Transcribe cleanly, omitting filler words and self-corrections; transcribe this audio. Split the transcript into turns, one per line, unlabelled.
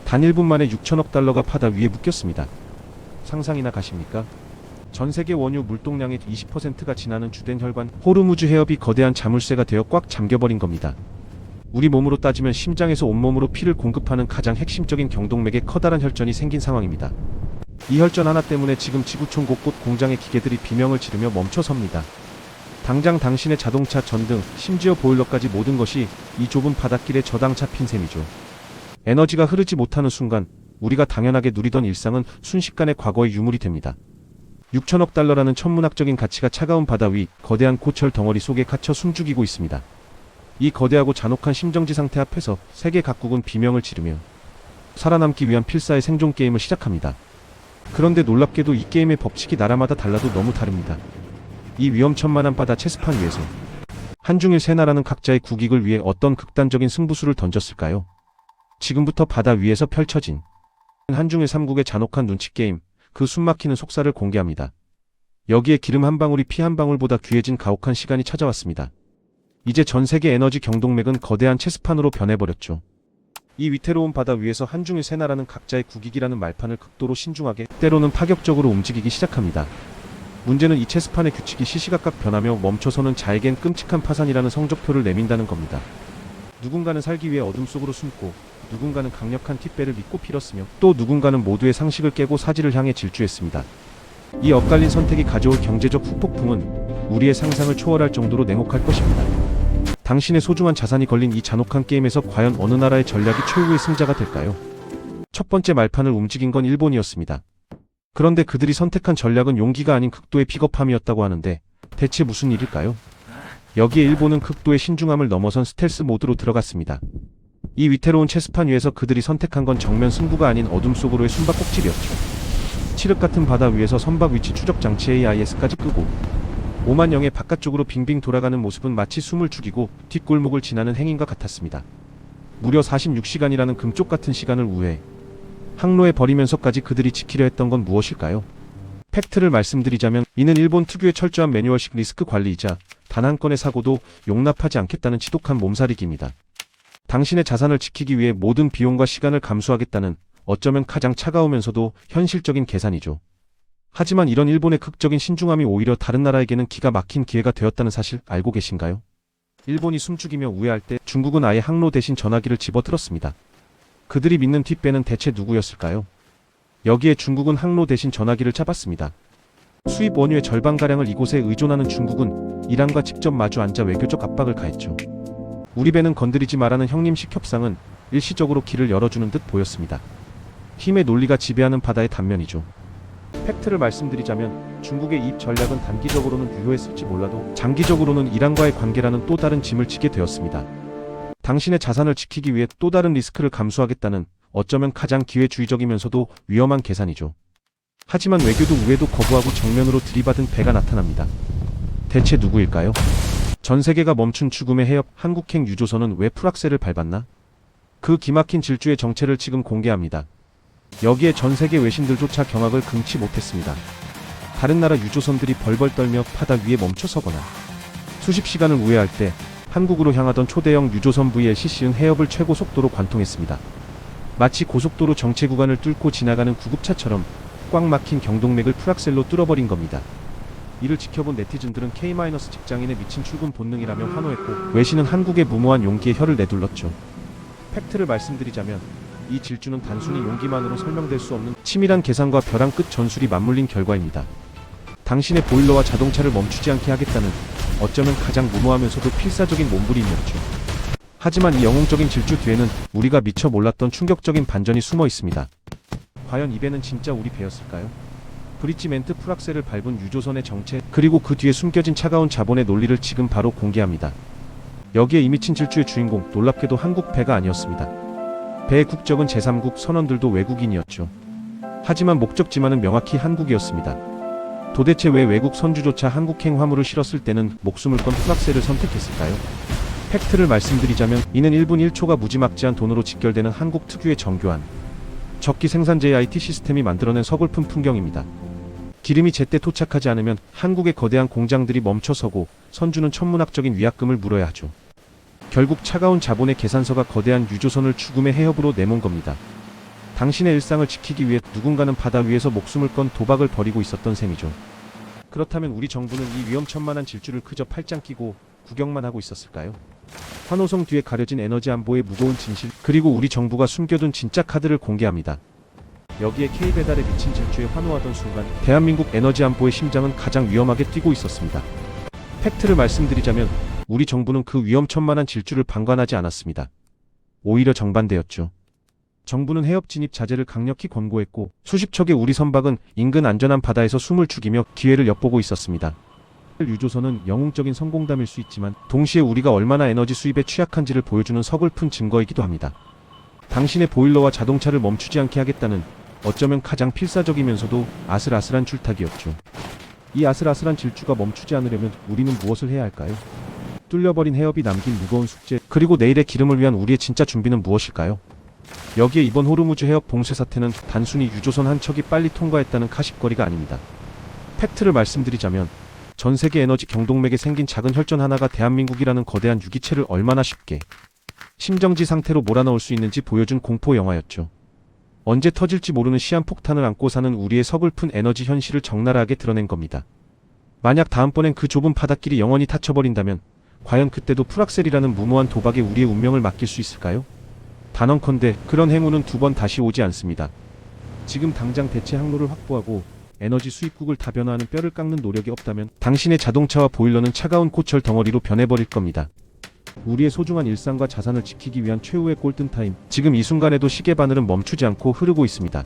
단 1분 만에 6천억 달러가 바다 위에 묶였습니다. 상상이나 가십니까? 전 세계 원유 물동량의 20%가 지나는 주된 혈관 호르무즈 해협이 거대한 자물쇠가 되어 꽉 잠겨버린 겁니다. 우리 몸으로 따지면 심장에서 온몸으로 피를 공급하는 가장 핵심적인 경동맥에 커다란 혈전이 생긴 상황입니다. 이 혈전 하나 때문에 지금 지구촌 곳곳 공장의 기계들이 비명을 지르며 멈춰섭니다. 당장 당신의 자동차, 전등, 심지어 보일러까지 모든 것이 이 좁은 바닷길에 저당 잡힌 셈이죠. 에너지가 흐르지 못하는 순간 우리가 당연하게 누리던 일상은 순식간에 과거의 유물이 됩니다. 6천억 달러라는 천문학적인 가치가 차가운 바다 위 거대한 고철 덩어리 속에 갇혀 숨죽이고 있습니다. 이 거대하고 잔혹한 심정지 상태 앞에서 세계 각국은 비명을 지르며 살아남기 위한 필사의 생존 게임을 시작합니다. 그런데 놀랍게도 이 게임의 법칙이 나라마다 달라도 너무 다릅니다. 이 위험천만한 바다 체스판 위에서 한중일 세 나라는 각자의 국익을 위해 어떤 극단적인 승부수를 던졌을까요? 지금부터 바다 위에서 펼쳐진 한중일 3국의 잔혹한 눈치게임, 그 숨막히는 속살을 공개합니다. 여기에 기름 한 방울이 피 한 방울보다 귀해진 가혹한 시간이 찾아왔습니다. 이제 전 세계 에너지 경동맥은 거대한 체스판으로 변해버렸죠. 이 위태로운 바다 위에서 한중일 세 나라는 각자의 국익이라는 말판을 극도로 신중하게, 때로는 파격적으로 움직이기 시작합니다. 문제는 이 체스판의 규칙이 시시각각 변하며 멈춰서는 자에겐 끔찍한 파산이라는 성적표를 내민다는 겁니다. 누군가는 살기 위해 어둠 속으로 숨고, 누군가는 강력한 뒷배를 믿고 빌었으며, 또 누군가는 모두의 상식을 깨고 사지를 향해 질주했습니다. 이 엇갈린 선택이 가져올 경제적 후폭풍은 우리의 상상을 초월할 정도로 냉혹할 것입니다. 당신의 소중한 자산이 걸린 이 잔혹한 게임에서 과연 어느 나라의 전략이 최후의 승자가 될까요? 첫 번째 말판을 움직인 건 일본이었습니다. 그런데 그들이 선택한 전략은 용기가 아닌 극도의 비겁함이었다고 하는데 대체 무슨 일일까요? 여기에 일본은 극도의 신중함을 넘어선 스텔스 모드로 들어갔습니다. 이 위태로운 체스판 위에서 그들이 선택한 건 정면 승부가 아닌 어둠 속으로의 숨바꼭질이었죠. 칠흑 같은 바다 위에서 선박 위치 추적 장치 AIS까지 끄고 5만 영의 바깥쪽으로 빙빙 돌아가는 모습은 마치 숨을 죽이고 뒷골목을 지나는 행인과 같았습니다. 무려 46시간이라는 금쪽 같은 시간을 우회해 항로에 버리면서까지 그들이 지키려 했던 건 무엇일까요? 팩트를 말씀드리자면 이는 일본 특유의 철저한 매뉴얼식 리스크 관리이자 단 한 건의 사고도 용납하지 않겠다는 지독한 몸살이기입니다. 당신의 자산을 지키기 위해 모든 비용과 시간을 감수하겠다는 어쩌면 가장 차가우면서도 현실적인 계산이죠. 하지만 이런 일본의 극적인 신중함이 오히려 다른 나라에게는 기가 막힌 기회가 되었다는 사실 알고 계신가요? 일본이 숨죽이며 우회할 때 중국은 아예 항로 대신 전화기를 집어들었습니다. 그들이 믿는 뒷배는 대체 누구였을까요? 여기에 중국은 항로 대신 전화기를 잡았습니다. 수입 원유의 절반가량을 이곳에 의존하는 중국은 이란과 직접 마주 앉아 외교적 압박을 가했죠. 우리 배는 건드리지 말라는 형님식 협상은 일시적으로 길을 열어주는 듯 보였습니다. 힘의 논리가 지배하는 바다의 단면이죠. 팩트를 말씀드리자면 중국의 이입 전략은 단기적으로는 유효했을지 몰라도 장기적으로는 이란과의 관계라는 또 다른 짐을 지게 되었습니다. 당신의 자산을 지키기 위해 또 다른 리스크를 감수하겠다는 어쩌면 가장 기회주의적이면서도 위험한 계산이죠. 하지만 외교도 우회도 거부하고 정면으로 들이받은 배가 나타납니다. 대체 누구일까요? 전 세계가 멈춘 죽음의 해협 한국행 유조선은 왜 풀악셀을 밟았나? 그 기막힌 질주의 정체를 지금 공개합니다. 여기에 전 세계 외신들조차 경악을 금치 못했습니다. 다른 나라 유조선들이 벌벌 떨며 바다 위에 멈춰서거나 수십 시간을 우회할 때 한국으로 향하던 초대형 유조선 VLCC는 해협을 최고 속도로 관통했습니다. 마치 고속도로 정체 구간을 뚫고 지나가는 구급차처럼 꽉 막힌 경동맥을 풀악셀로 뚫어버린 겁니다. 이를 지켜본 네티즌들은 K-직장인의 미친 출근 본능이라며 환호했고 외신은 한국의 무모한 용기에 혀를 내둘렀죠. 팩트를 말씀드리자면 이 질주는 단순히 용기만으로 설명될 수 없는 치밀한 계산과 벼랑 끝 전술이 맞물린 결과입니다. 당신의 보일러와 자동차를 멈추지 않게 하겠다는 어쩌면 가장 무모하면서도 필사적인 몸부림이었죠. 하지만 이 영웅적인 질주 뒤에는 우리가 미처 몰랐던 충격적인 반전이 숨어 있습니다. 과연 이 배는 진짜 우리 배였을까요? 브릿지멘트 풀악셀을 밟은 유조선의 정체, 그리고 그 뒤에 숨겨진 차가운 자본의 논리를 지금 바로 공개합니다. 여기에 이 미친 질주의 주인공, 놀랍게도 한국 배가 아니었습니다. 배의 국적은 제3국 선원들도 외국인이었죠. 하지만 목적지만은 명확히 한국이었습니다. 도대체 왜 외국 선주조차 한국행 화물을 실었을 때는 목숨을 건 풀악셀을 선택했을까요? 팩트를 말씀드리자면 이는 1분 1초가 무지막지한 돈으로 직결되는 한국 특유의 정교한 적기 생산제의 IT 시스템이 만들어낸 서글픈 풍경입니다. 기름이 제때 도착하지 않으면 한국의 거대한 공장들이 멈춰서고 선주는 천문학적인 위약금을 물어야 하죠. 결국 차가운 자본의 계산서가 거대한 유조선을 죽음의 해협으로 내몬 겁니다. 당신의 일상을 지키기 위해 누군가는 바다 위에서 목숨을 건 도박을 벌이고 있었던 셈이죠. 그렇다면 우리 정부는 이 위험천만한 질주를 그저 팔짱 끼고 구경만 하고 있었을까요? 환호성 뒤에 가려진 에너지 안보의 무거운 진실, 그리고 우리 정부가 숨겨둔 진짜 카드를 공개합니다. 여기에 K배달에 미친 질주에 환호하던 순간 대한민국 에너지 안보의 심장은 가장 위험하게 뛰고 있었습니다. 팩트를 말씀드리자면 우리 정부는 그 위험천만한 질주를 방관하지 않았습니다. 오히려 정반대였죠. 정부는 해협 진입 자제를 강력히 권고했고 수십 척의 우리 선박은 인근 안전한 바다에서 숨을 죽이며 기회를 엿보고 있었습니다. 유조선은 영웅적인 성공담일 수 있지만 동시에 우리가 얼마나 에너지 수입에 취약한지를 보여주는 서글픈 증거이기도 합니다. 당신의 보일러와 자동차를 멈추지 않게 하겠다는 어쩌면 가장 필사적이면서도 아슬아슬한 줄타기였죠. 이 아슬아슬한 질주가 멈추지 않으려면 우리는 무엇을 해야 할까요? 뚫려버린 해협이 남긴 무거운 숙제, 그리고 내일의 기름을 위한 우리의 진짜 준비는 무엇일까요? 여기에 이번 호르무즈 해협 봉쇄 사태는 단순히 유조선 한 척이 빨리 통과했다는 가십거리가 아닙니다. 팩트를 말씀드리자면 전 세계 에너지 경동맥에 생긴 작은 혈전 하나가 대한민국이라는 거대한 유기체를 얼마나 쉽게 심정지 상태로 몰아넣을 수 있는지 보여준 공포 영화였죠. 언제 터질지 모르는 시한폭탄을 안고 사는 우리의 서글픈 에너지 현실을 적나라하게 드러낸 겁니다. 만약 다음번엔 그 좁은 바닷길이 영원히 닫혀버린다면 과연 그때도 풀악셀이라는 무모한 도박에 우리의 운명을 맡길 수 있을까요? 단언컨대 그런 행운은 두 번 다시 오지 않습니다. 지금 당장 대체 항로를 확보하고 에너지 수입국을 다변화하는 뼈를 깎는 노력이 없다면 당신의 자동차와 보일러는 차가운 고철 덩어리로 변해버릴 겁니다. 우리의 소중한 일상과 자산을 지키기 위한 최후의 골든타임, 지금 이 순간에도 시계 바늘은 멈추지 않고 흐르고 있습니다.